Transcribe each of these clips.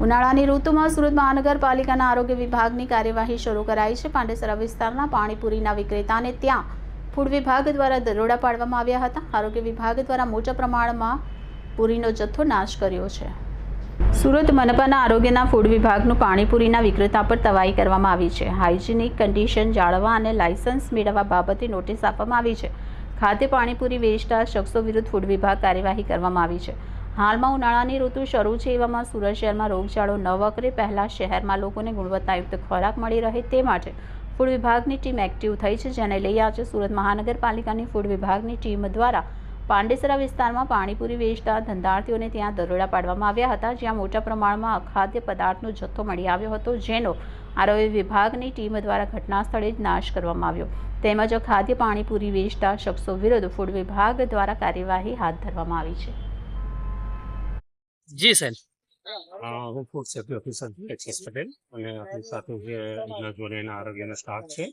ઉનાળાની ઋતુમાં સુરત મહાનગરપાલિકાના આરોગ્ય વિભાગની કાર્યવાહી શરૂ કરાઈ છે। પાંડેસરા વિસ્તારના પાણીપુરીના વિક્રેતાને ત્યાં ફૂડ વિભાગ દ્વારા દરોડા પાડવામાં આવ્યા હતા। આરોગ્ય વિભાગ દ્વારા મોટા પ્રમાણમાં પૂરીનો જથ્થો નાશ કર્યો છે। સુરત મનપાના આરોગ્યના ફૂડ વિભાગનું પાણીપુરીના વિક્રેતા પર તવાઈ કરવામાં આવી છે। હાઇજીનિક કન્ડિશન જાળવવા અને લાયસન્સ મેળવવા બાબતે નોટિસ આપવામાં આવી છે। ખાદ્ય પાણીપુરી વેચતા શખ્સો વિરુદ્ધ ફૂડ વિભાગ કાર્યવાહી કરવામાં આવી છે। હાલમાં ઉનાળાની ઋતુ શરૂ છે, એવામાં સુરત શહેરમાં રોગચાળો ન વકરે પહેલાં શહેરમાં લોકોને ગુણવત્તાયુક્ત ખોરાક મળી રહે તે માટે ફૂડ વિભાગની ટીમ એક્ટિવ થઈ છે, જેને લઈ આજે સુરત મહાનગરપાલિકાની ફૂડ વિભાગની ટીમ દ્વારા પાંડેસરા વિસ્તારમાં પાણીપુરી વેચતા ધંધાર્થીઓને ત્યાં દરોડા પાડવામાં આવ્યા હતા, જ્યાં મોટા પ્રમાણમાં અખાદ્ય પદાર્થનો જથ્થો મળી આવ્યો હતો, જેનો આરોગ્ય વિભાગની ટીમ દ્વારા ઘટના સ્થળે જ નાશ કરવામાં આવ્યો। તેમજ અખાદ્ય પાણીપુરી વેચતા શખ્સો વિરુદ્ધ ફૂડ વિભાગ દ્વારા કાર્યવાહી હાથ ધરવામાં આવી છે। જી સર, હું food safety officer HS Patel અને આપણી સાથે જે જોડેના આરોગ્યનો સ્ટાફ છે।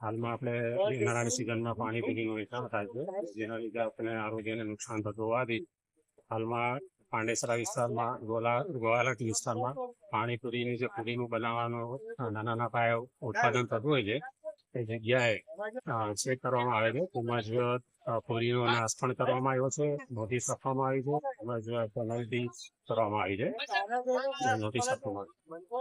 હાલમાં આપણે ઉનાળાની સિઝનમાં પાણીપુરીનું વેચાણ થાય છે, જેના લીધે આપણે આરોગ્યને નુકસાન થતું હોવાથી હાલમાં પાંડેસરા વિસ્તારમાં ગોવાલટ વિસ્તારમાં પાણીપુરીની જે પૂરીનું બનાવવાનું નાના પાયે ઉત્પાદન થતું હોય છે એ જગ્યાએ ચેક કરવામાં આવે છે। તેમજ પૂરીનો નાશ પણ કરવામાં આવ્યો છે, નોટિસ આપવામાં આવી છે, તેમજ પેનલ્ટી કરવામાં આવી છે, નોટિસ આપવામાં આવી છે।